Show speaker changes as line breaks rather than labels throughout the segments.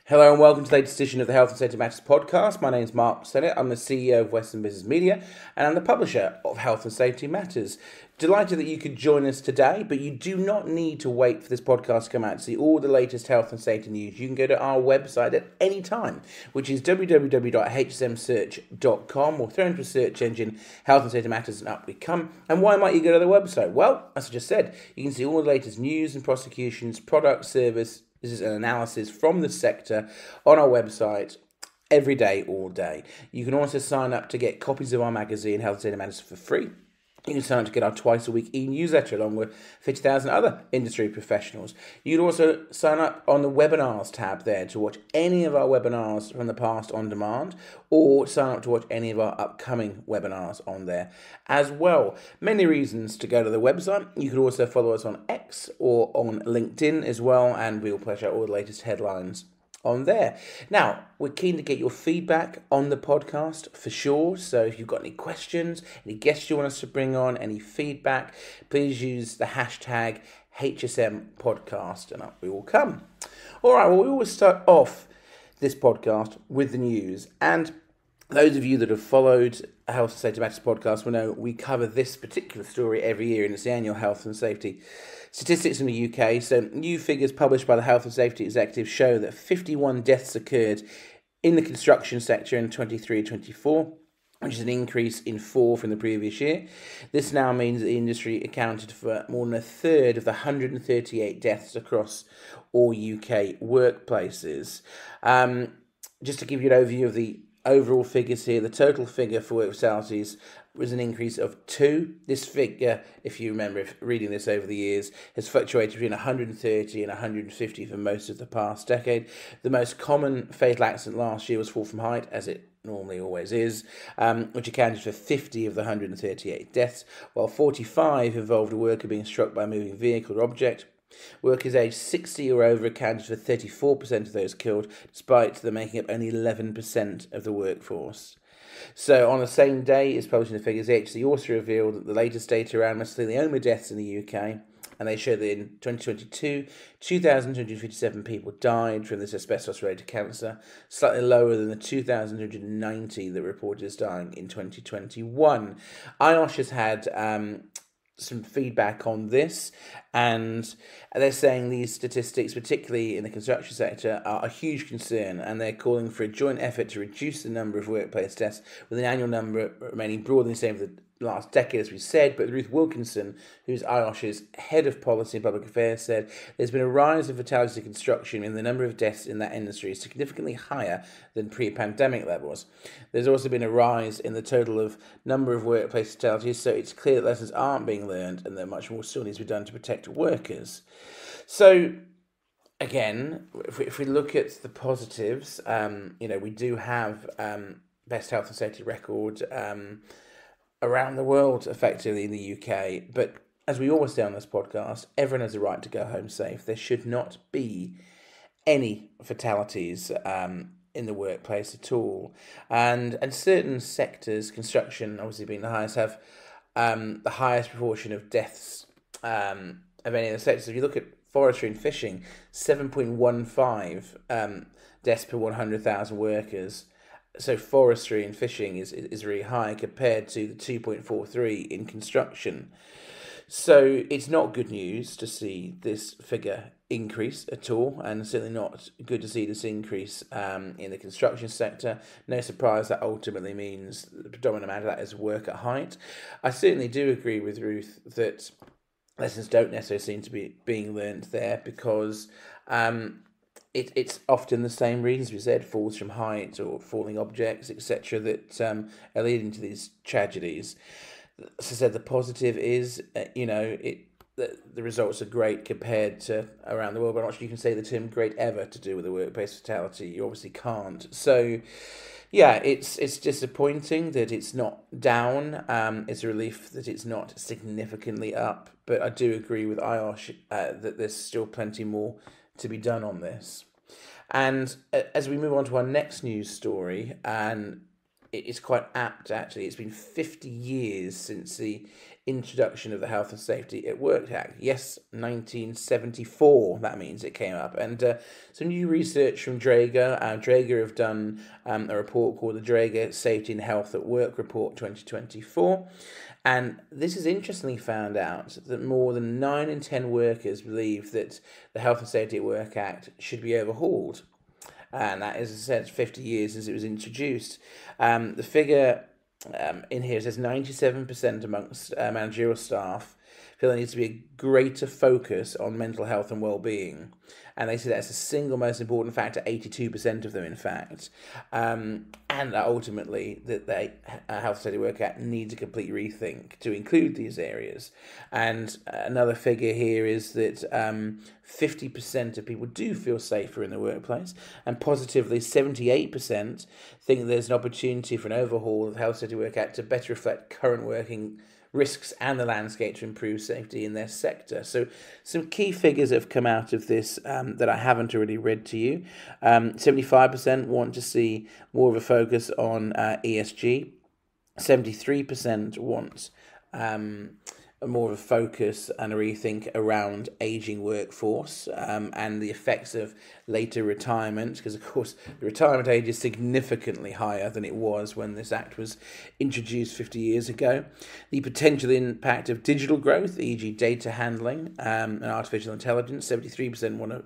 Hello and welcome to the latest edition of the Health and Safety Matters podcast. My name is Mark Sennett. I'm the CEO of Western Business Media and I'm the publisher of Health and Safety Matters. Delighted that you could join us today, but you do not need to wait for this podcast to come out to see all the latest health and safety news. You can go to our website at any time, which is www.hsmsearch.com, or throw into a search engine Health and Safety Matters and up we come. And why might you go to the website? Well, as I just said, you can see all the latest news and prosecutions, product, service. This is an analysis from the sector on our website every day, all day. You can also sign up to get copies of our magazine, Health and Safety Matters, for free. You can sign up to get our twice-a-week e-newsletter along with 50,000 other industry professionals. You can also sign up on the webinars tab there to watch any of our webinars from the past on demand, or sign up to watch any of our upcoming webinars on there as well. Many reasons to go to the website. You can also follow us on X or on LinkedIn as well, and we'll push out all the latest headlines on there. Now, we're keen to get your feedback on the podcast for sure. So if you've got any questions, any guests you want us to bring on, any feedback, please use the hashtag HSM podcast and up we will come. All right, well, we always start off this podcast with the news. And those of you that have followed Health and Safety Matters podcast will know we cover this particular story every year, and it's the annual Health and Safety Statistics in the UK. So new figures published by the Health and Safety Executive show that 51 deaths occurred in the construction sector in 23-24, which is an increase in 4 from the previous year. This now means that the industry accounted for more than a third of the 138 deaths across all UK workplaces. Just to give you an overview of the overall figures here, the total figure for work fatalities was an increase of 2. This figure, if you remember reading this over the years, has fluctuated between 130 and 150 for most of the past decade. The most common fatal accident last year was fall from height, as it normally always is, which accounted for 50 of the 138 deaths, while 45 involved a worker being struck by a moving vehicle or object. Workers aged 60 or over accounted for 34% of those killed, despite them making up only 11% of the workforce. So on the same day as publishing the figures, the HC also revealed that the latest data around mesothelioma deaths in the UK, and they showed that in 2022, 2,257 people died from this asbestos-related cancer, slightly lower than the 2,290 that reported as dying in 2021. IOSH has had some feedback on this, and they're saying these statistics, particularly in the construction sector, are a huge concern, and they're calling for a joint effort to reduce the number of workplace deaths, with an annual number remaining broadly the same for the last decade, as we said. But Ruth Wilkinson, who's IOSH's head of policy and public affairs, said there's been a rise in fatalities in construction, and the number of deaths in that industry is significantly higher than pre-pandemic levels. There's also been a rise in the total of number of workplace fatalities, so it's clear that lessons aren't being learned and that much more still needs to be done to protect workers. So again, if we look at the positives, we do have best health and safety record around the world, effectively in the UK. But as we always say on this podcast, everyone has a right to go home safe. There should not be any fatalities in the workplace at all. And certain sectors, construction obviously being the highest, have the highest proportion of deaths of any of the sectors. If you look at forestry and fishing, 7.15 deaths per 100,000 workers. So forestry and fishing is really high compared to the 2.43 in construction. So it's not good news to see this figure increase at all, and certainly not good to see this increase in the construction sector. No surprise that ultimately means the predominant amount of that is work at height. I certainly do agree with Ruth that lessons don't necessarily seem to be being learnt there, because it's often the same reasons we said, falls from height or falling objects, etc., that are leading to these tragedies. As I said, the positive is, the results are great compared to around the world, but I'm not sure you can say the term great ever to do with a workplace fatality. You obviously can't. So, yeah, it's disappointing that it's not down. It's a relief that it's not significantly up, but I do agree with IOSH that there's still plenty more to be done on this. And as we move on to our next news story, and it's quite apt, actually. It's been 50 years since the introduction of the Health and Safety at Work Act. Yes, 1974, that means it came up. And some new research from Draeger. Draeger have done a report called the Draeger Safety and Health at Work Report 2024. And this has interestingly found out that more than 9 in 10 workers believe that the Health and Safety at Work Act should be overhauled. And that is, as I said, 50 years since it was introduced. The figure in here says 97% amongst managerial staff feel there needs to be a greater focus on mental health and well-being. And they say that's the single most important factor, 82% of them, in fact. And that ultimately, that the Health and Safety Work Act needs a complete rethink to include these areas. And another figure here is that 50% of people do feel safer in the workplace, and positively 78% think there's an opportunity for an overhaul of the Health and Safety Work Act to better reflect current working risks and the landscape to improve safety in their sector. So some key figures have come out of this that I haven't already read to you. 75% want to see more of a focus on ESG. 73% want more of a focus and a rethink around ageing workforce and the effects of later retirement, because of course the retirement age is significantly higher than it was when this act was introduced 50 years ago. The potential impact of digital growth, e.g. data handling and artificial intelligence, 73% want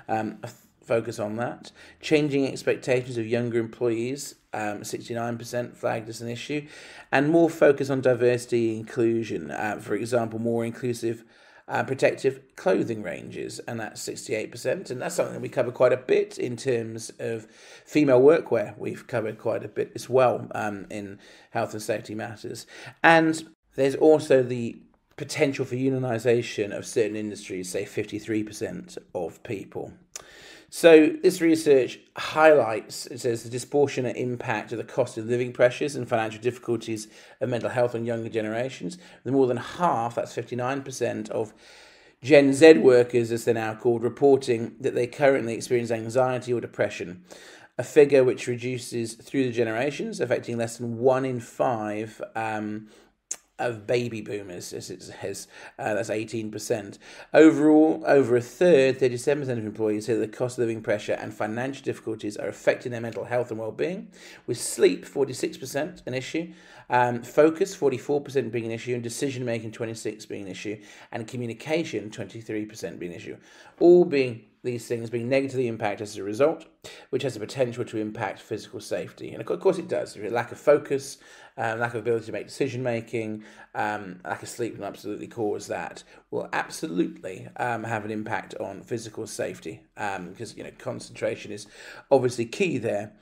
to focus on that. Changing expectations of younger employees, 69% flagged as an issue, and more focus on diversity and inclusion. For example, more inclusive protective clothing ranges, and that's 68%. And that's something that we cover quite a bit in terms of female workwear. We've covered quite a bit as well in Health and Safety Matters. And there's also the potential for unionisation of certain industries, say 53% of people. So this research highlights, it says, the disproportionate impact of the cost of living pressures and financial difficulties of mental health on younger generations. With more than half, that's 59%, of Gen Z workers, as they're now called, reporting that they currently experience anxiety or depression, a figure which reduces through the generations, affecting less than 1 in 5 of baby boomers, as it says. That's 18%. Overall, over a third, 37% of employees say that the cost of living pressure and financial difficulties are affecting their mental health and well-being, with sleep, 46%, an issue, focus, 44% being an issue, and decision-making, 26% being an issue, and communication, 23% being an issue. All being these things being negatively impacted as a result, which has the potential to impact physical safety. And of course it does. Lack of focus, lack of ability to make decision-making, lack of sleep will absolutely cause that. Will absolutely have an impact on physical safety because, concentration is obviously key there.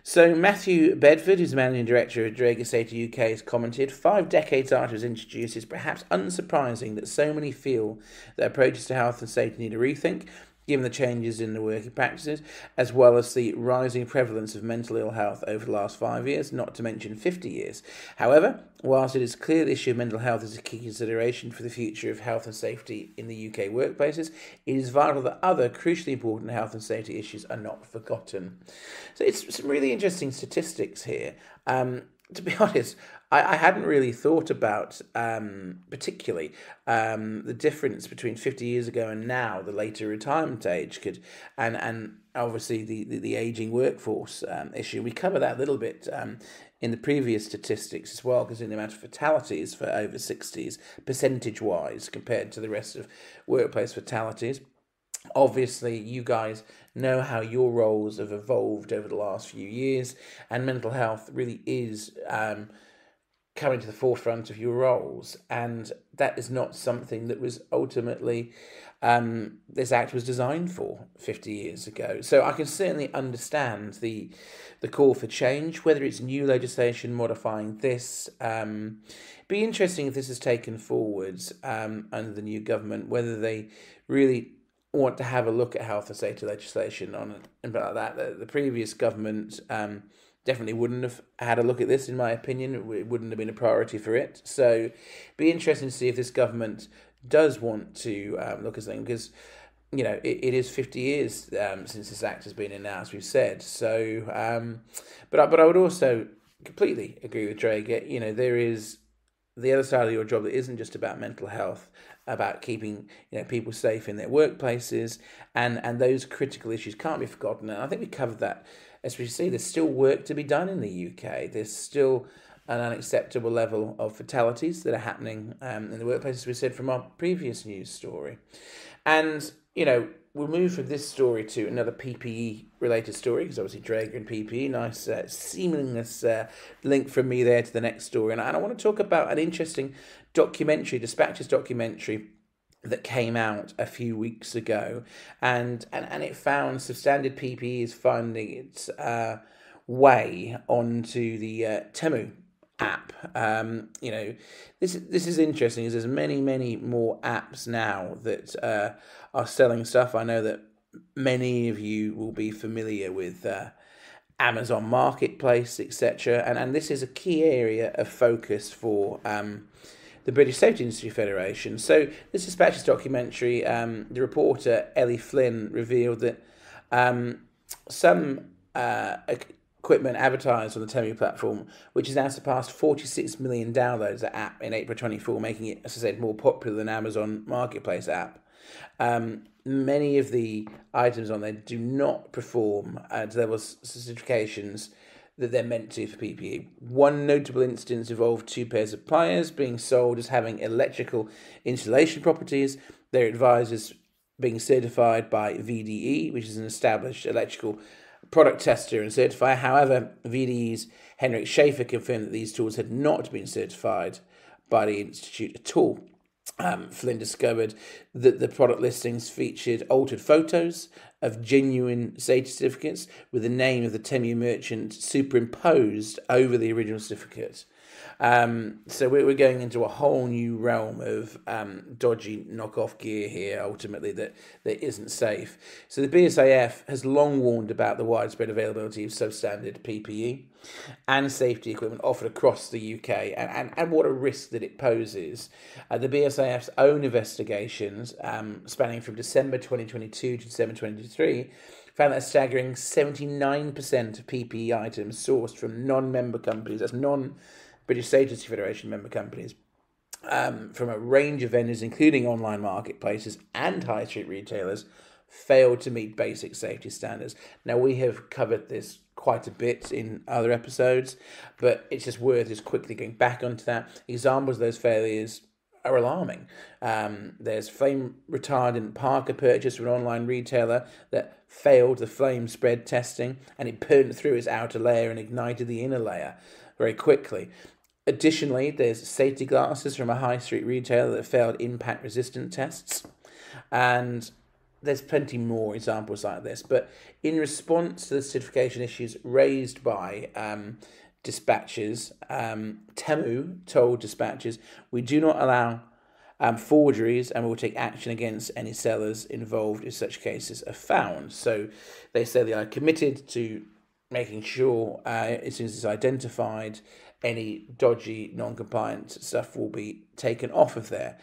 So Matthew Bedford, who's the Managing Director of Draeger Safety UK, has commented, 5 decades after it was introduced, it's perhaps unsurprising that so many feel that approaches to health and safety need a rethink, given the changes in the working practices, as well as the rising prevalence of mental ill health over the last 5 years, not to mention 50 years. However, whilst it is clear the issue of mental health is a key consideration for the future of health and safety in the UK workplaces, it is vital that other crucially important health and safety issues are not forgotten. So it's some really interesting statistics here. To be honest, I hadn't really thought about particularly the difference between 50 years ago and now, the later retirement age could, and obviously the ageing workforce issue. We cover that a little bit in the previous statistics as well, because in the amount of fatalities for over 60s, percentage-wise, compared to the rest of workplace fatalities. Obviously, you guys know how your roles have evolved over the last few years, and mental health really is coming to the forefront of your roles, and that is not something that was ultimately this act was designed for 50 years ago. So I can certainly understand the call for change, whether it's new legislation modifying this. Be interesting if this is taken forwards under the new government, whether they really want to have a look at health and safety legislation on it and like that. The previous government definitely wouldn't have had a look at this, in my opinion. It wouldn't have been a priority for it. So be interesting to see if this government does want to look at something, because it is 50 years since this act has been announced, we've said. So but I would also completely agree with Drager. You know, there is the other side of your job that isn't just about mental health, about keeping people safe in their workplaces, and those critical issues can't be forgotten. And I think we covered that. As we see, there's still work to be done in the UK. There's still an unacceptable level of fatalities that are happening in the workplace, as we said from our previous news story. And, we'll move from this story to another PPE-related story, because obviously Drager and PPE, nice seamless link from me there to the next story. And I want to talk about an interesting documentary, Dispatches documentary, that came out a few weeks ago, and it found substandard PPE is finding its way onto the Temu app. This is interesting, as there's many more apps now that are selling stuff. I know that many of you will be familiar with Amazon Marketplace, etc., and this is a key area of focus for the British Safety Industry Federation. So this Dispatches documentary, the reporter Ellie Flynn revealed that some equipment advertised on the Temu platform, which has now surpassed 46 million downloads, the app in April 24, making it, as I said, more popular than Amazon Marketplace app. Many of the items on there do not perform to the level of certifications that they're meant to for PPE. One notable instance involved 2 pairs of pliers being sold as having electrical insulation properties. Their advisors being certified by VDE, which is an established electrical product tester and certifier. However, VDE's Henrik Schaefer confirmed that these tools had not been certified by the Institute at all. Flynn discovered that the product listings featured altered photos of genuine safety certificates with the name of the Temu merchant superimposed over the original certificate. So we're going into a whole new realm of dodgy knockoff gear here, ultimately, that isn't safe. So the BSAF has long warned about the widespread availability of substandard PPE and safety equipment offered across the UK, and what a risk that it poses. The BSAF's own investigations, spanning from December 2022 to December 2023, found that a staggering 79% of PPE items sourced from non-member companies, that's British Safety Industry Federation member companies, from a range of vendors, including online marketplaces and high street retailers, failed to meet basic safety standards. Now, we have covered this quite a bit in other episodes, but it's just worth just quickly going back onto that. Examples of those failures are alarming. There's flame retardant Parker purchased from an online retailer that failed the flame spread testing, and it burned through its outer layer and ignited the inner layer very quickly. Additionally, there's safety glasses from a high street retailer that failed impact resistant tests, and there's plenty more examples like this. But in response to the certification issues raised by Dispatches, Temu told Dispatches, "We do not allow forgeries, and we will take action against any sellers involved if such cases are found." So they say they are committed to making sure, as soon as it's identified, any dodgy, non-compliant stuff will be taken off of there.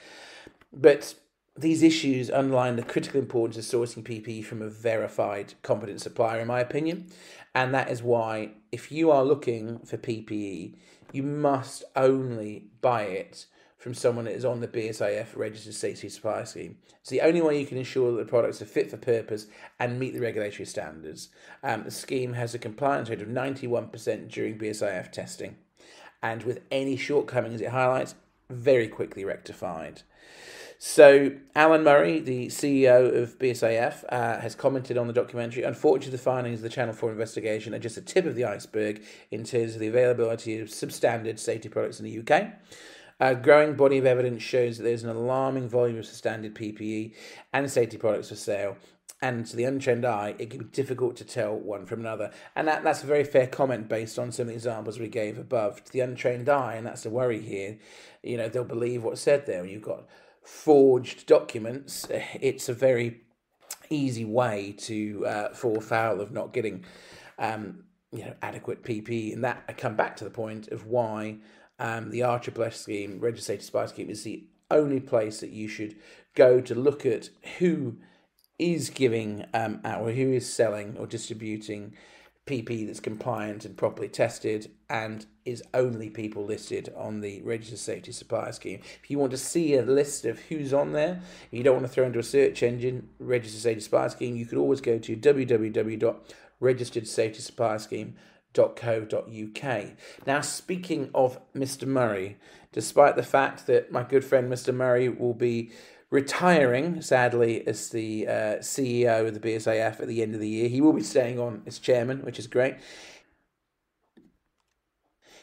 But these issues underline the critical importance of sourcing PPE from a verified, competent supplier, in my opinion. And that is why, if you are looking for PPE, you must only buy it from someone that is on the BSAF Registered Safety Supply Scheme. It's the only way you can ensure that the products are fit for purpose and meet the regulatory standards. The scheme has a compliance rate of 91% during BSAF testing, and with any shortcomings it highlights, very quickly rectified. So Alan Murray, the CEO of BSAF, has commented on the documentary. Unfortunately, the findings of the Channel 4 investigation are just the tip of the iceberg in terms of the availability of substandard safety products in the UK. A growing body of evidence shows that there's an alarming volume of substandard PPE and safety products for sale, and to the untrained eye, it can be difficult to tell one from another. And that's a very fair comment based on some of the examples we gave above. To the untrained eye, and that's the worry here, they'll believe what's said there. When you've got forged documents, it's a very easy way to fall foul of not getting adequate PPE. And that I come back to the point of why the RSSS scheme, Registered Safety Supply Scheme, is the only place that you should go to look at who is giving out, or who is selling or distributing PPE that's compliant and properly tested and is only people listed on the Registered Safety Supplier Scheme. If you want to see a list of who's on there, if you don't want to throw into a search engine, Registered Safety Supplier Scheme, you could always go to www.registeredsafetysupplierscheme.co.uk. Now, speaking of Mr. Murray, despite the fact that my good friend Mr. Murray will be retiring, sadly, as the CEO of the BSAF at the end of the year, he will be staying on as chairman, which is great.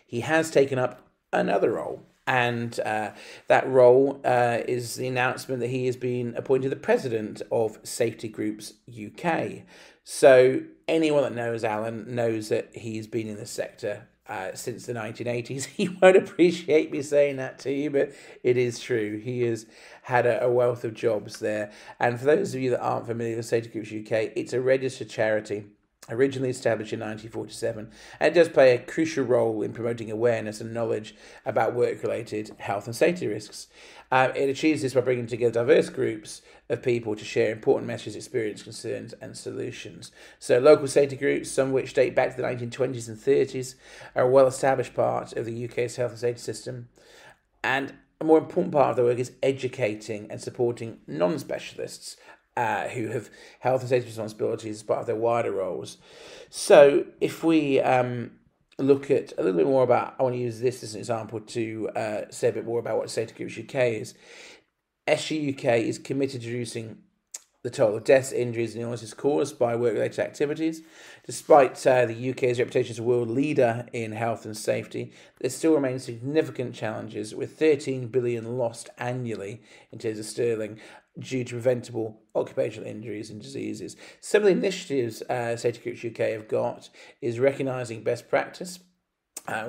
He has taken up another role, and that role is the announcement that he has been appointed the president of Safety Groups UK. So anyone that knows Alan knows that he's been in the sector since the 1980s. He won't appreciate me saying that to you, but it is true. He has had a wealth of jobs there. And for those of you that aren't familiar with Safety Groups UK, it's a registered charity, originally established in 1947, and it does play a crucial role in promoting awareness and knowledge about work-related health and safety risks. It achieves this by bringing together diverse groups of people to share important messages, experience, concerns and solutions. So local safety groups, some of which date back to the 1920s and 30s, are a well-established part of the UK's health and safety system. And a more important part of their work is educating and supporting non-specialists who have health and safety responsibilities as part of their wider roles. So if we look at a little bit more about, I want to use this as an example to say a bit more about what Safety Groups UK is. SG UK is committed to reducing the toll of deaths, injuries and illnesses caused by work-related activities. Despite the UK's reputation as a world leader in health and safety, there still remain significant challenges, with 13 billion lost annually in terms of sterling due to preventable occupational injuries and diseases. Some of the initiatives Safety Groups UK have got is recognising best practice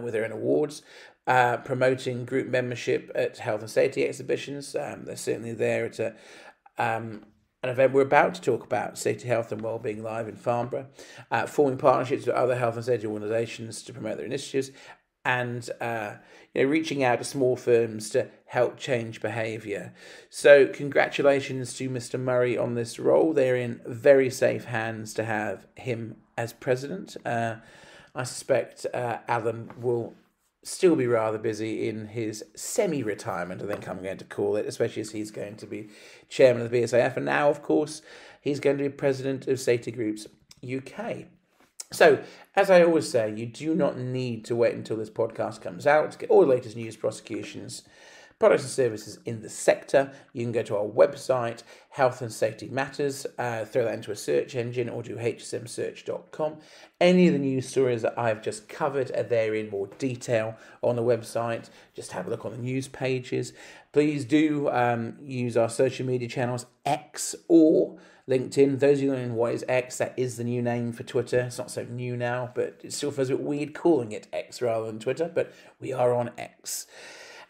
with their own awards, promoting group membership at health and safety exhibitions. They're certainly there at an event we're about to talk about, Safety, Health and Wellbeing Live in Farnborough, forming partnerships with other health and safety organisations to promote their initiatives, and reaching out to small firms to help change behaviour. So congratulations to Mr. Murray on this role. They're in very safe hands to have him as president. I suspect Alan will still be rather busy in his semi-retirement, I think I'm going to call it, especially as he's going to be chairman of the BSAF, and now, of course, he's going to be president of Safety Groups UK. So, as I always say, you do not need to wait until this podcast comes out to get all the latest news, prosecutions, products and services in the sector. You can go to our website, Health and Safety Matters, throw that into a search engine or do hsmsearch.com. Any of the news stories that I've just covered are there in more detail on the website. Just have a look on the news pages. Please do use our social media channels, X or LinkedIn. Those of you who know what is X, that is the new name for Twitter. It's not so new now, but it still feels a bit weird calling it X rather than Twitter, but we are on X.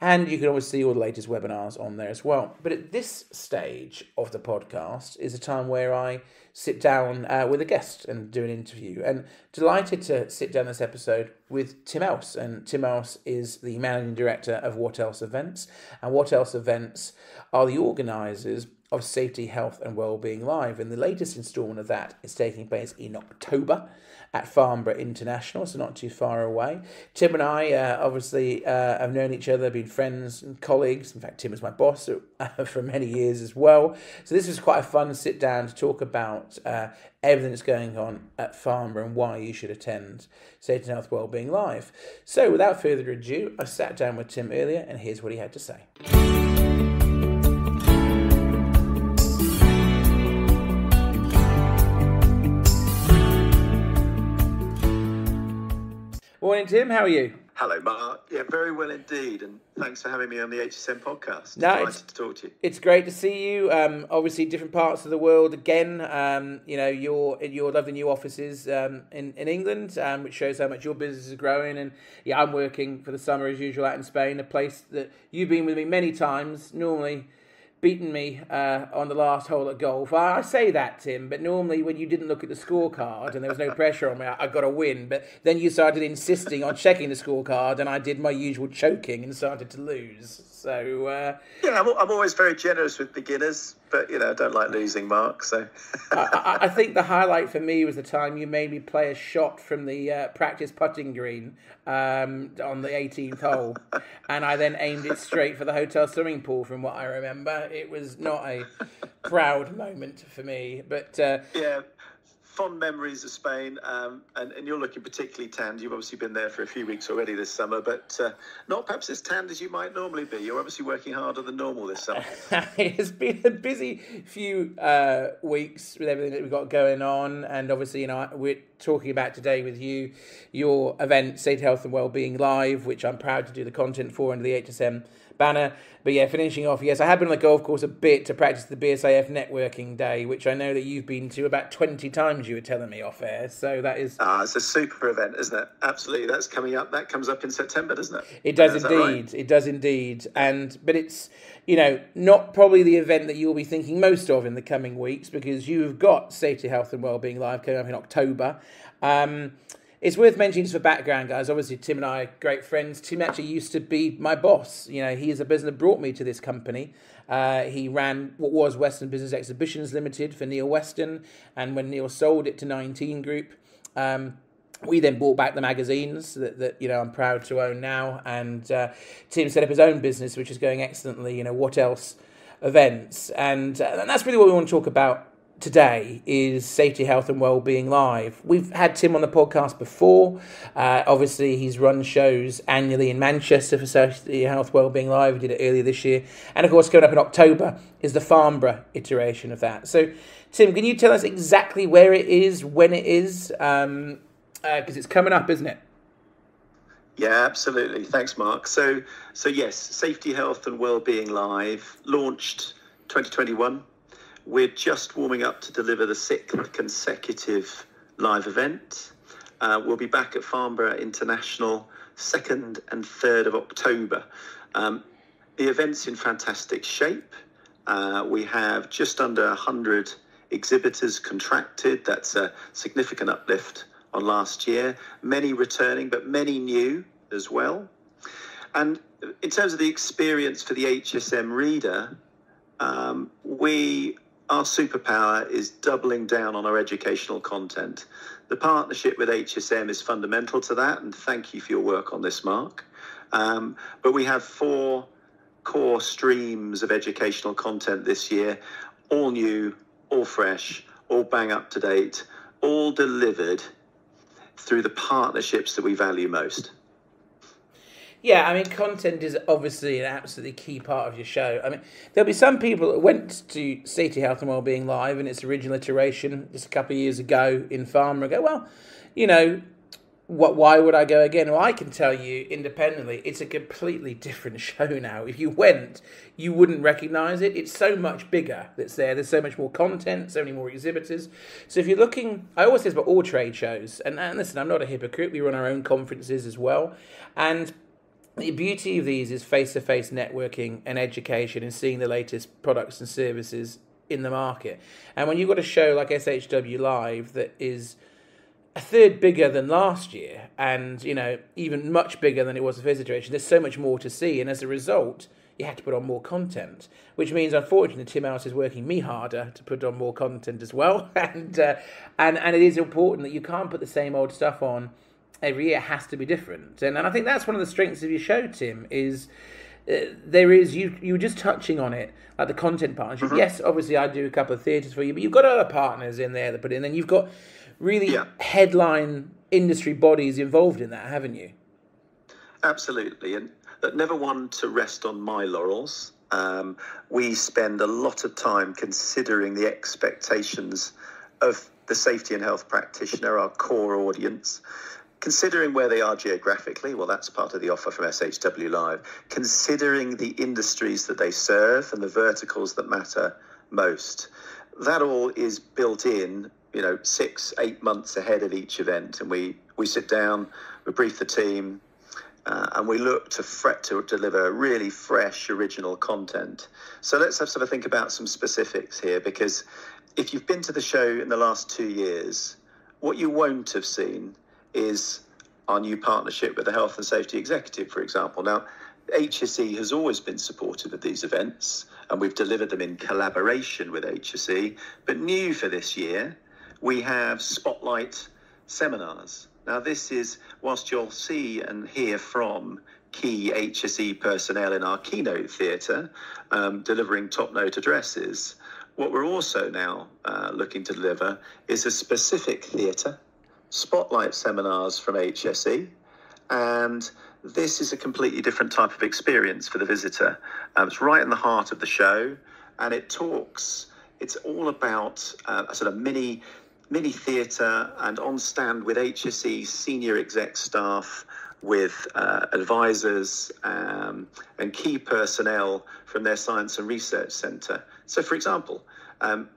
And you can always see all the latest webinars on there as well. But at this stage of the podcast is a time where I sit down with a guest and do an interview. And delighted to sit down this episode with Tim Else. And Tim Else is the Managing Director of What Else Events. And What Else Events are the organisers of Safety, Health and Wellbeing Live. And the latest instalment of that is taking place in October at Farnborough International, so not too far away. Tim and I obviously have known each other, been friends and colleagues. In fact, Tim was my boss for many years as well. So this was quite a fun sit down to talk about everything that's going on at Farnborough and why you should attend Safety, Health, Wellbeing Live. So without further ado, I sat down with Tim earlier and here's what he had to say. Morning, Tim. How are you?
Hello, Mark. Yeah, very well indeed, and thanks for having me on the HSM podcast. Delighted to talk to you.
It's great to see you. Obviously, different parts of the world again. Your lovely new offices in England, which shows how much your business is growing. And yeah, I'm working for the summer as usual out in Spain, a place that you've been with me many times. Normally beaten me on the last hole at golf. I say that, Tim, but normally when you didn't look at the scorecard and there was no pressure on me, I got a win. But then you started insisting on checking the scorecard and I did my usual choking and started to lose. So
yeah, I'm always very generous with beginners. but I don't like losing, Mark. So
I think the highlight for me was the time you made me play a shot from the practice putting green on the 18th hole, and I then aimed it straight for the hotel swimming pool. From what I remember, it was not a proud moment for me, but
yeah. Fond memories of Spain, and you're looking particularly tanned. You've obviously been there for a few weeks already this summer, but not perhaps as tanned as you might normally be. You're obviously working harder than normal this summer.
It's been a busy few weeks with everything that we've got going on, and obviously, we're talking about today with you your event, Safety, Health and Wellbeing Live, which I'm proud to do the content for under the HSM banner. But yeah, finishing off, yes, I have been on the golf course a bit to practice the BSIF networking day, which I know that you've been to about 20 times, you were telling me off air. So that is...
it's a super event, isn't it? Absolutely. That's coming up. That comes up in September, doesn't it?
It does indeed. Right? It does indeed. But it's, not probably the event that you'll be thinking most of in the coming weeks, because you've got Safety, Health and Wellbeing Live coming up in October. It's worth mentioning just for background, guys. Obviously, Tim and I are great friends. Tim actually used to be my boss. He is the person that brought me to this company. He ran what was Western Business Exhibitions Limited for Neil Weston. And when Neil sold it to 19 Group, we then bought back the magazines that I'm proud to own now. And Tim set up his own business, which is going excellently. What else? Events. And that's really what we want to talk about today is Safety, Health and Wellbeing Live. We've had Tim on the podcast before. Obviously, he's run shows annually in Manchester for Safety, Health, Wellbeing Live. We did it earlier this year. And of course, coming up in October is the Farnborough iteration of that. So, Tim, can you tell us exactly where it is, when it is? Because it's coming up, isn't it?
Yeah, absolutely. Thanks, Mark. So yes, Safety, Health and Wellbeing Live launched 2021. We're just warming up to deliver the 6th consecutive live event. We'll be back at Farnborough International 2nd and 3rd of October. The event's in fantastic shape. We have just under 100 exhibitors contracted. That's a significant uplift on last year. Many returning, but many new as well. And in terms of the experience for the HSM reader, our superpower is doubling down on our educational content. The partnership with HSM is fundamental to that, and thank you for your work on this, Mark. But we have 4 core streams of educational content this year, all new, all fresh, all bang up to date, all delivered through the partnerships that we value most.
Yeah, content is obviously an absolutely key part of your show. There'll be some people that went to Safety, Health and Wellbeing Live in its original iteration just a couple of years ago in Farnborough and go, well, why would I go again? Well, I can tell you independently, it's a completely different show now. If you went, you wouldn't recognise it. It's so much bigger that's there. There's so much more content, so many more exhibitors. So if you're looking, I always say this about all trade shows, and listen, I'm not a hypocrite. We run our own conferences as well. And the beauty of these is face-to-face networking and education and seeing the latest products and services in the market. And when you've got a show like SHW Live that is a third bigger than last year and, even much bigger than it was the first iteration, there's so much more to see. And as a result, you have to put on more content, which means, unfortunately, Tim Ellis is working me harder to put on more content as well. And it is important that you can't put the same old stuff on every year. It has to be different. And I think that's one of the strengths of your show, Tim, is there is, you were just touching on it, like the content partnership. Mm-hmm. Yes, obviously I do a couple of theatres for you, but you've got other partners in there that put in, and you've got really headline industry bodies involved in that, haven't you?
Absolutely. And never one to rest on my laurels. We spend a lot of time considering the expectations of the safety and health practitioner, our core audience, considering where they are geographically. Well, that's part of the offer from SHW Live. Considering the industries that they serve and the verticals that matter most. That all is built in, 6-8 months ahead of each event. And we sit down, we brief the team, and we look to deliver really fresh, original content. So let's have sort of think about some specifics here, because if you've been to the show in the last 2 years, what you won't have seen is our new partnership with the Health and Safety Executive, for example. Now, HSE has always been supportive of these events, and we've delivered them in collaboration with HSE. But new for this year, we have spotlight seminars. Now, this is, whilst you'll see and hear from key HSE personnel in our keynote theatre, delivering top-note addresses, what we're also now looking to deliver is a specific theatre, spotlight seminars from HSE, and this is a completely different type of experience for the visitor. It's right in the heart of the show, and it's all about a sort of mini theatre and on stand with HSE senior exec staff, with advisors and key personnel from their science and research centre. So, for example,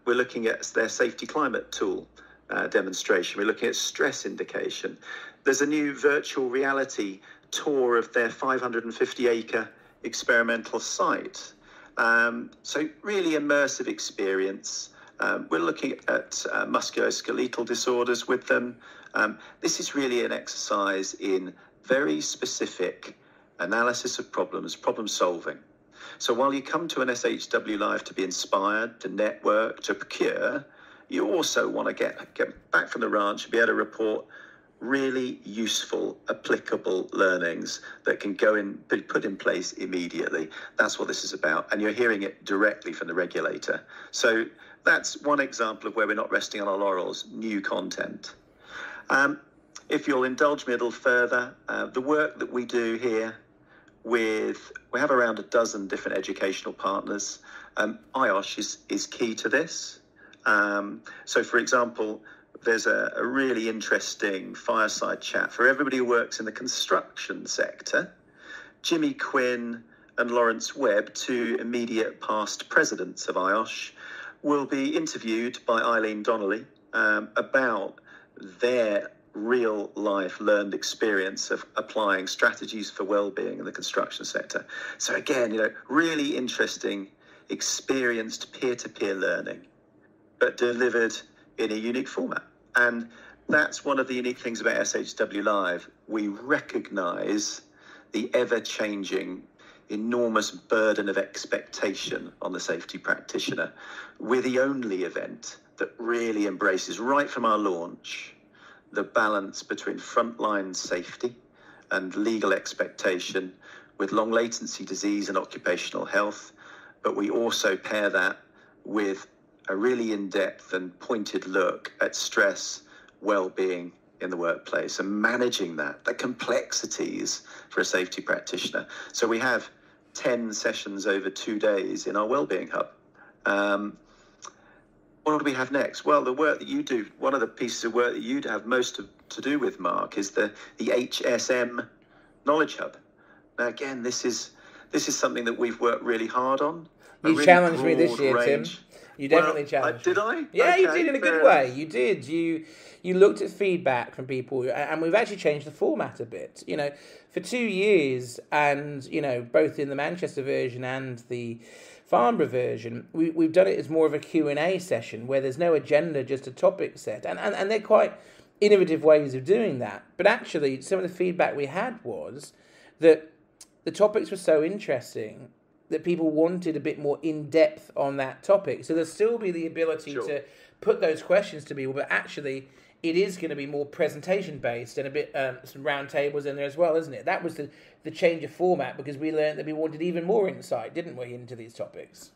we're looking at their safety climate tool demonstration. We're looking at stress indication. There's a new virtual reality tour of their 550-acre experimental site. So really immersive experience. We're looking at musculoskeletal disorders with them. This is really an exercise in very specific analysis of problems, problem solving. So while you come to an SHW Live to be inspired, to network, to procure, you also want to get back from the ranch and be able to report really useful, applicable learnings that can be put in place immediately. That's what this is about. And you're hearing it directly from the regulator. So that's one example of where we're not resting on our laurels, new content. If you'll indulge me a little further, the work that we do here we have around a dozen different educational partners. IOSH is key to this. So, for example, there's a really interesting fireside chat for everybody who works in the construction sector. Jimmy Quinn and Lawrence Webb, two immediate past presidents of IOSH, will be interviewed by Eileen Donnelly about their real life learned experience of applying strategies for well-being in the construction sector. So again, really interesting, experienced peer-to-peer learning, but delivered in a unique format. And that's one of the unique things about SHW Live. We recognise the ever-changing, enormous burden of expectation on the safety practitioner. We're the only event that really embraces, right from our launch, the balance between frontline safety and legal expectation with long latency disease and occupational health. But we also pair that with a really in-depth and pointed look at stress, well-being in the workplace and managing the complexities for a safety practitioner. So we have 10 sessions over 2 days in our Wellbeing Hub. What do we have next? Well, the work that you do, one of the pieces of work that you'd have most to do with, Mark, is the HSM Knowledge Hub. Now, again, this is something that we've worked really hard on.
You challenged me this year, range. Tim. You definitely challenged me.
Did I?
Yeah,
okay,
you did in a good way. You did. You looked at feedback from people, and we've actually changed the format a bit. For 2 years, and both in the Manchester version and the Farnborough version, we've done it as more of a Q&A session where there's no agenda, just a topic set, and they're quite innovative ways of doing that. But actually, some of the feedback we had was that the topics were so interesting that people wanted a bit more in-depth on that topic. So there'll still be the ability to put those questions to people, but actually it is going to be more presentation-based and a bit some round tables in there as well, isn't it? That was the change of format, because we learned that we wanted even more insight, didn't we, into these topics?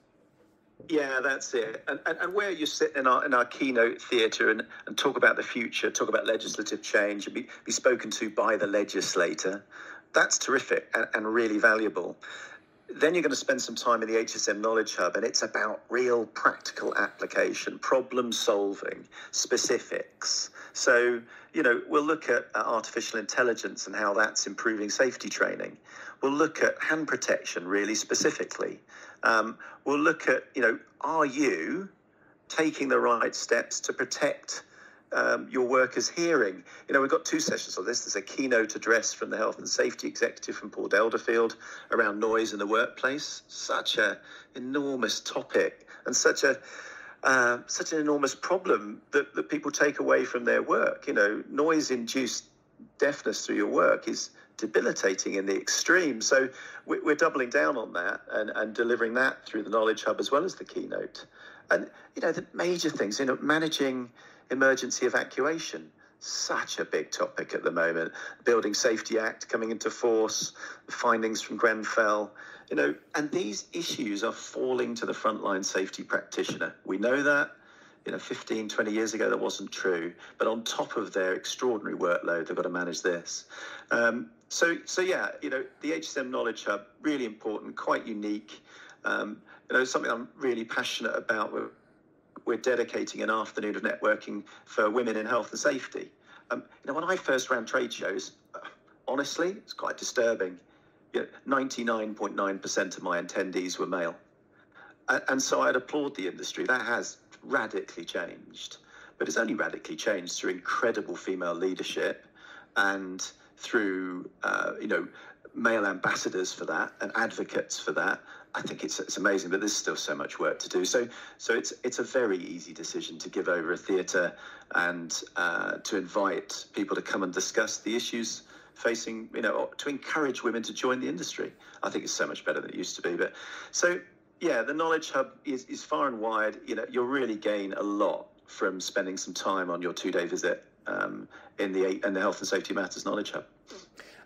Yeah, that's it. And where you sit in our keynote theatre and talk about the future, talk about legislative change, and be spoken to by the legislator, that's terrific and really valuable. Then you're going to spend some time in the HSM Knowledge Hub, and it's about real practical application, problem solving, specifics. So, we'll look at artificial intelligence and how that's improving safety training. We'll look at hand protection really specifically. We'll look at, are you taking the right steps to protect your workers' hearing? We've got 2 sessions on this. There's a keynote address from the Health and Safety Executive from Paul Delderfield around noise in the workplace. Such an enormous topic and such an enormous problem that people take away from their work. Noise-induced deafness through your work is debilitating in the extreme. So we're doubling down on that and delivering that through the Knowledge Hub as well as the keynote. And, the major things, managing emergency evacuation, such a big topic at the moment. Building Safety Act coming into force, the findings from Grenfell, and these issues are falling to the frontline safety practitioner. We know that. 15, 20 years ago, that wasn't true. But on top of their extraordinary workload, they've got to manage this. So yeah, the HSM Knowledge Hub, really important, quite unique. Something I'm really passionate about. We're dedicating an afternoon of networking for women in health and safety. When I first ran trade shows, honestly, it's quite disturbing. 99.9% of my attendees were male. And so I'd applaud the industry. That has radically changed, but it's only radically changed through incredible female leadership and through male ambassadors for that and advocates for that. I think it's amazing, but there's still so much work to do. So it's a very easy decision to give over a theatre and to invite people to come and discuss the issues facing, to encourage women to join the industry. I think it's so much better than it used to be. But so yeah, the Knowledge Hub is far and wide. You'll really gain a lot from spending some time on your 2-day visit in the Health and Safety Matters Knowledge Hub.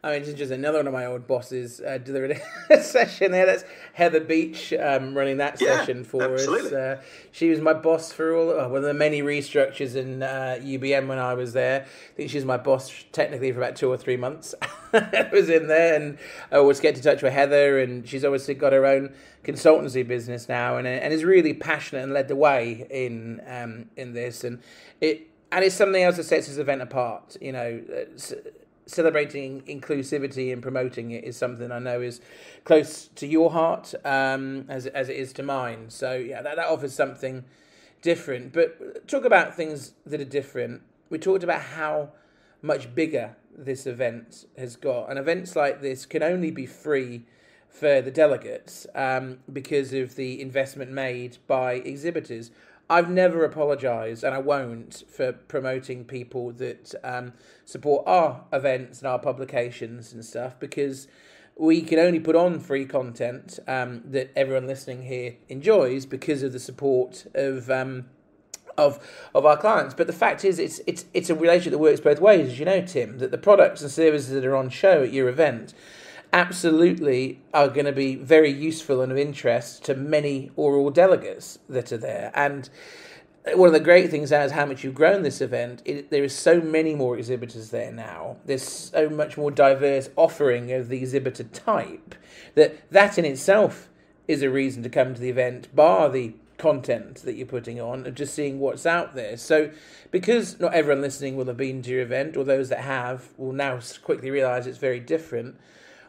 I mean, just another one of my old bosses delivered a session there. That's Heather Beach running that session for
absolutely.
us. She was my boss for one of the many restructures in UBM when I was there. I think she was my boss technically for about 2 or 3 months. I was in there, and I always get in touch with Heather, and she's obviously got her own consultancy business now, and is really passionate and led the way in this, and it's something else that sets this event apart. Celebrating inclusivity and promoting it is something I know is close to your heart, as it is to mine. So yeah, that offers something different. But talk about things that are different. We talked about how much bigger this event has got, and events like this can only be free for the delegates because of the investment made by exhibitors. I've never apologised, and I won't, for promoting people that support our events and our publications and stuff, because we can only put on free content that everyone listening here enjoys because of the support of our clients. But the fact is, it's a relationship that works both ways, as you know, Tim, that the products and services that are on show at your event absolutely are going to be very useful and of interest to many or all delegates that are there. And one of the great things is how much you've grown this event. There is so many more exhibitors there now. There's so much more diverse offering of the exhibitor type that in itself is a reason to come to the event, bar the content that you're putting on and just seeing what's out there. So because not everyone listening will have been to your event, or those that have will now quickly realise it's very different,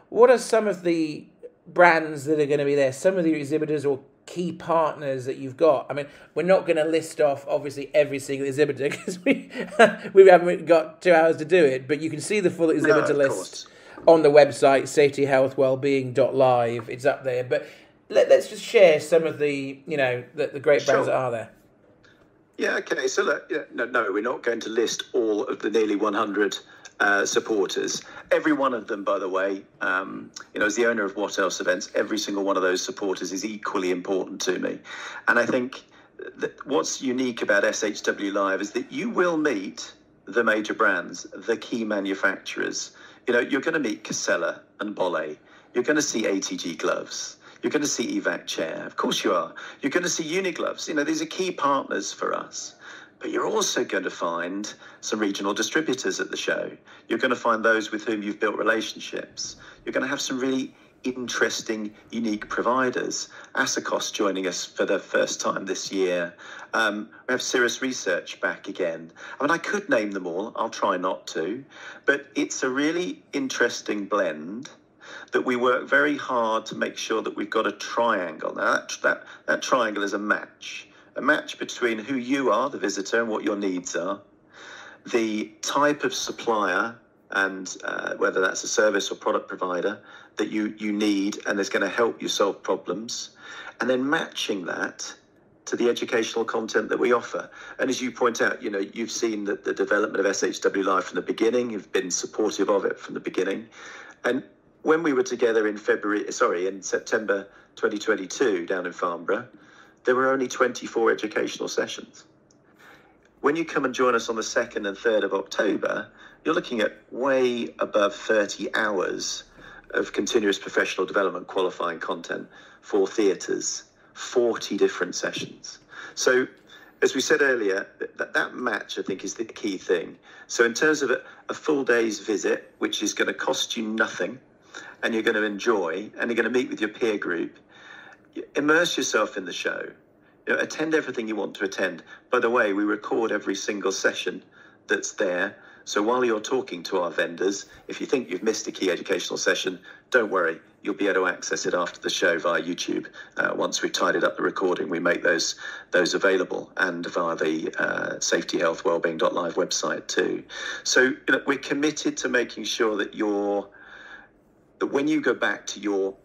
what are some of the brands that are going to be there? Some of the exhibitors or key partners that you've got? I mean, we're not going to list off, obviously, every single exhibitor because we haven't got 2 hours to do it, but you can see the full exhibitor list on the website, safetyhealthwellbeing.live. It's up there. But let's just share some of the, the great brands that are there.
Yeah, okay. So, look, no, we're not going to list all of the nearly 100 supporters. Every one of them, by the way, as the owner of What Else Events, every single one of those supporters is equally important to me. And I think that what's unique about SHW Live is that you will meet the major brands, the key manufacturers. You're going to meet Casella and Bolle. You're going to see ATG gloves. You're going to see Evac Chair. Of course you are. You're going to see Unigloves. These are key partners for us. But you're also going to find some regional distributors at the show. You're going to find those with whom you've built relationships. You're going to have some really interesting, unique providers. Asacos joining us for the first time this year. We have Cirrus Research back again. I mean, I could name them all. I'll try not to. But it's a really interesting blend that we work very hard to make sure that we've got a triangle. Now, that triangle is a match between who you are, the visitor, and what your needs are, the type of supplier and whether that's a service or product provider that you need and is going to help you solve problems, and then matching that to the educational content that we offer. And as you point out, you've seen the development of SHW Live from the beginning. You've been supportive of it from the beginning. And when we were together in September 2022 down in Farnborough, there were only 24 educational sessions. When you come and join us on the 2nd and 3rd of October, you're looking at way above 30 hours of continuous professional development qualifying content for theatres, 40 different sessions. So, as we said earlier, that match, I think, is the key thing. So in terms of a full day's visit, which is going to cost you nothing, and you're going to enjoy, and you're going to meet with your peer group, immerse yourself in the show. Attend everything you want to attend. By the way, we record every single session that's there. So while you're talking to our vendors, if you think you've missed a key educational session, don't worry. You'll be able to access it after the show via YouTube. Once we've tidied up the recording, we make those available, and via the Safety Health Wellbeing.live website too. So we're committed to making sure that when you go back to your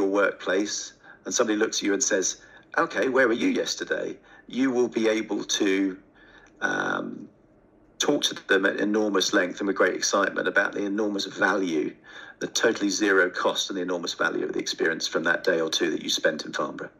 workplace and somebody looks at you and says, "Okay, where were you yesterday?" you will be able to talk to them at enormous length and with great excitement about the enormous value, the totally zero cost and the enormous value of the experience from that day or two that you spent in Farnborough.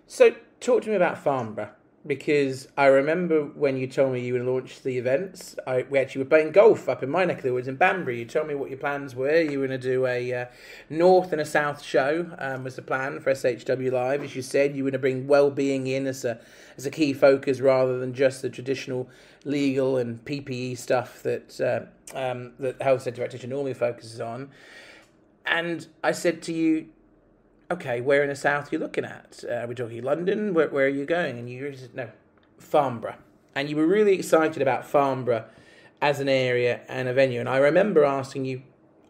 So talk to me about Farnborough, because I remember when you told me you would launch the events, we actually were playing golf up in my neck of the woods in Banbury. You told me what your plans were. You were going to do a north and a south show was the plan for SHW Live. As you said, you were going to bring Wellbeing in as a key focus rather than just the traditional legal and PPE stuff that the health centre practitioner normally focuses on. And I said to you, okay, where in the south are you looking at? Are we talking London? Where are you going? And you said, no, Farnborough. And you were really excited about Farnborough as an area and a venue. And I remember asking you,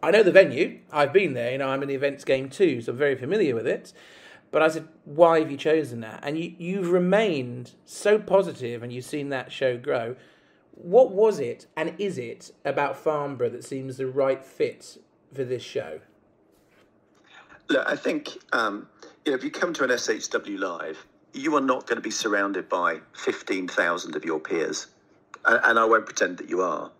I know the venue, I've been there, I'm in the events game too, so I'm very familiar with it. But I said, why have you chosen that? And you've remained so positive and you've seen that show grow. What was it and is it about Farnborough that seems the right fit for this show?
Look, I think, if you come to an SHW Live, you are not going to be surrounded by 15,000 of your peers. And I won't pretend that you are.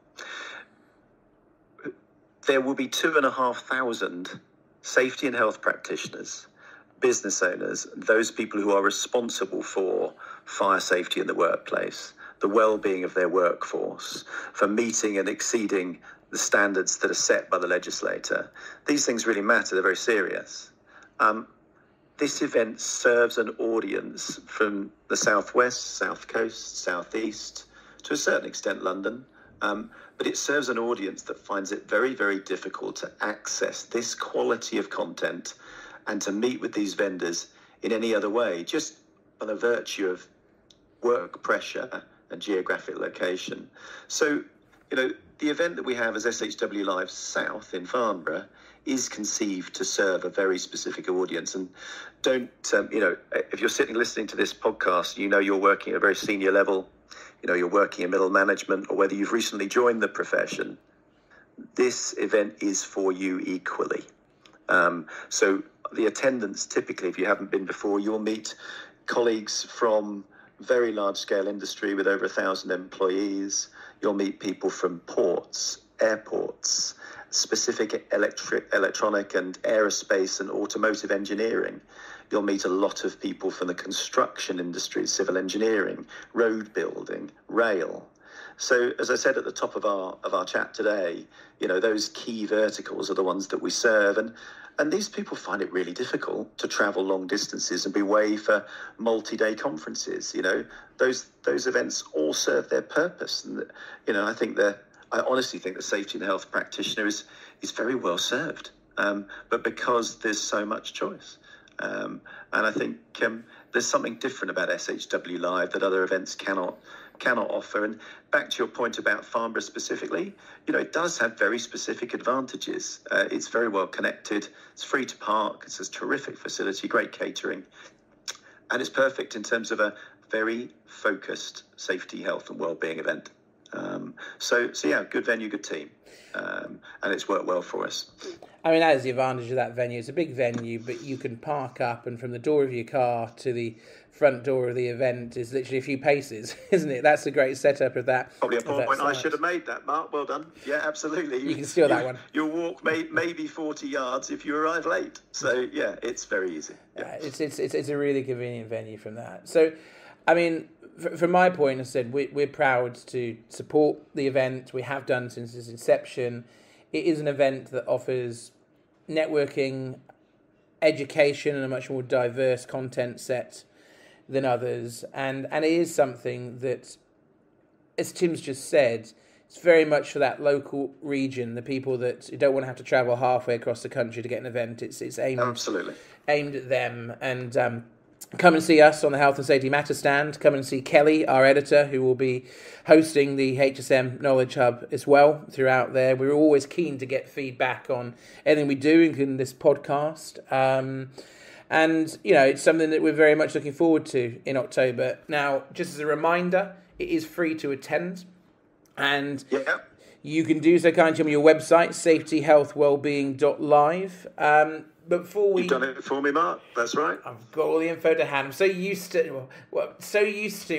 There will be 2,500 safety and health practitioners, business owners, those people who are responsible for fire safety in the workplace, the well-being of their workforce, for meeting and exceeding the standards that are set by the legislator. These things really matter. They're very serious. This event serves an audience from the southwest, south coast, southeast, to a certain extent London. But it serves an audience that finds it very, very difficult to access this quality of content and to meet with these vendors in any other way, just by the virtue of work pressure and geographic location. So, the event that we have as SHW Live South in Farnborough is conceived to serve a very specific audience. And don't, if you're sitting listening to this podcast, you're working at a very senior level, you're working in middle management, or whether you've recently joined the profession, this event is for you equally. So the attendance, typically, if you haven't been before, you'll meet colleagues from very large-scale industry with over 1,000 employees. You'll meet people from ports, airports, specific electronic and aerospace and automotive engineering. You'll meet a lot of people from the construction industry, civil engineering, road building, rail. So, as I said at the top of our chat today, those key verticals are the ones that we serve. And these people find it really difficult to travel long distances and be away for multi-day conferences. Those events all serve their purpose. And, I honestly think the safety and health practitioner is very well served. But because there's so much choice. And I think there's something different about SHW Live that other events cannot offer. And back to your point about Farnborough specifically, it does have very specific advantages. It's very well connected. It's free to park. It's a terrific facility, great catering. And it's perfect in terms of a very focused safety, health and wellbeing event. So yeah, good venue, good team, and it's worked well for us.
I mean, that is the advantage of that venue. It's a big venue, but you can park up, and from the door of your car to the front door of the event is literally a few paces, isn't it? That's a great setup of that.
Probably a point I should have made that, Mark. Well done. Yeah, absolutely.
You can steal that one.
You'll walk maybe 40 yards if you arrive late. So yeah, it's very easy. Yeah.
It's a really convenient venue from that. So, I mean, from my point, I said we're proud to support the event. We have done since its inception. It is an event that offers networking, education, and a much more diverse content set than others. And it is something that, as Tim's just said, it's very much for that local region, the people that don't want to have to travel halfway across the country to get an event. It's aimed at them. And come and see us on the Health and Safety Matters stand. Come and see Kelly, our editor, who will be hosting the HSM Knowledge Hub as well throughout there. We're always keen to get feedback on anything we do, including this podcast. And, you know, it's something that we're very much looking forward to in October. Now, just as a reminder, it is free to attend. And you can do so kindly on your website, safetyhealthwellbeing.live. But before
You've done it for me, Mark. That's right.
I've got all the info to hand. I'm so used to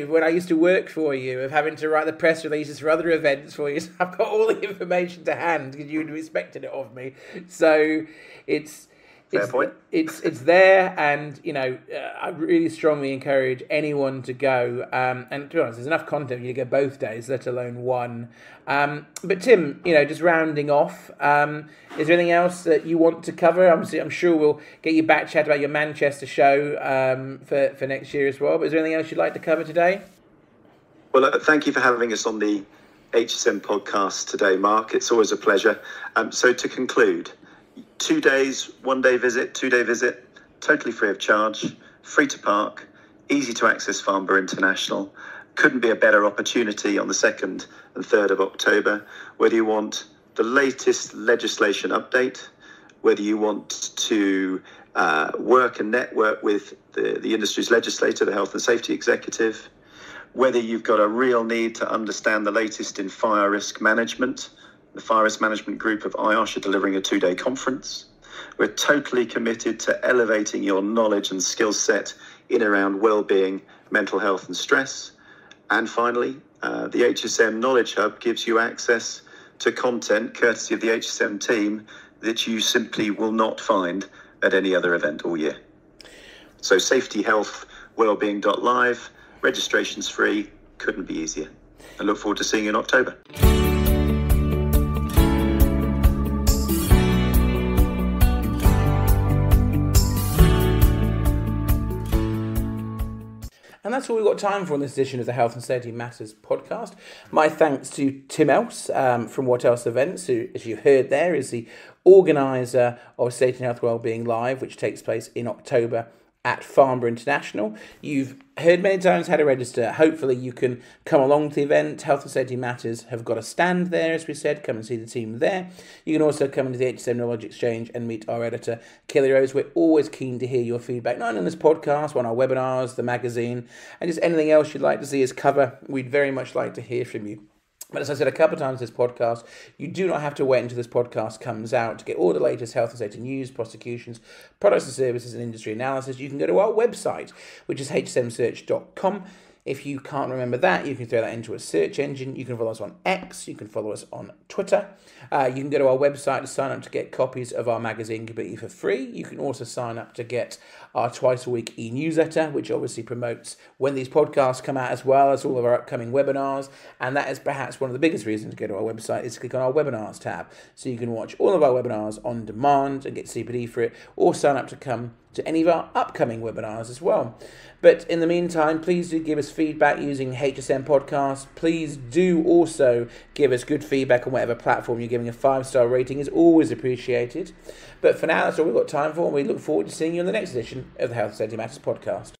when I used to work for you of having to write the press releases for other events for you. So I've got all the information to hand because you would have expected it of me. So it's there, and you know, I really strongly encourage anyone to go. And to be honest, there's enough content for you to go both days, let alone one. But Tim, you know, just rounding off, is there anything else that you want to cover? I'm sure we'll get you back chat about your Manchester show for next year as well. But is there anything else you'd like to cover today?
Well, thank you for having us on the HSM podcast today, Mark. It's always a pleasure. So to conclude, 2 days, 1 day visit, 2 day visit, totally free of charge, free to park, easy to access Farnborough International. Couldn't be a better opportunity on the 2nd and 3rd of October. Whether you want the latest legislation update, whether you want to work and network with the industry's legislator, the Health and Safety Executive, whether you've got a real need to understand the latest in fire risk management, the Fire Risk Management Group of IOSH are delivering a 2-day conference. We're totally committed to elevating your knowledge and skill set in around well-being, mental health and stress. And finally, the HSM Knowledge Hub gives you access to content courtesy of the HSM team that you simply will not find at any other event all year. So safetyhealthwellbeing.live, registration's free, couldn't be easier. I look forward to seeing you in October.
And that's all we've got time for in this edition of the Health and Safety Matters podcast. My thanks to Tim Else from What Else Events, who, as you heard there, is the organiser of Safety and Health Wellbeing Live, which takes place in October at Farnborough International. You've heard many times how to register. Hopefully you can come along to the event. Health and Safety Matters have got a stand there, as we said. Come and see the team there. You can also come into the HSM Knowledge Exchange and meet our editor, Kelly Rose. We're always keen to hear your feedback, not only on this podcast, on our webinars, the magazine, and just anything else you'd like to see us cover. We'd very much like to hear from you. But as I said a couple of times in this podcast, you do not have to wait until this podcast comes out to get all the latest health and safety news, prosecutions, products and services and industry analysis. You can go to our website, which is hsmsearch.com. If you can't remember that, you can throw that into a search engine. You can follow us on X. You can follow us on Twitter. You can go to our website to sign up to get copies of our magazine completely for free. You can also sign up to get our twice-a-week e-newsletter, which obviously promotes when these podcasts come out, as well as all of our upcoming webinars. And that is perhaps one of the biggest reasons to go to our website is to click on our webinars tab. So you can watch all of our webinars on demand and get CPD for it, or sign up to come to any of our upcoming webinars as well. But in the meantime, please do give us feedback using HSM Podcast. Please do also give us good feedback on whatever platform you're giving. A 5-star rating is always appreciated. But for now, that's all we've got time for, and we look forward to seeing you in the next edition of the Health and Safety Matters podcast.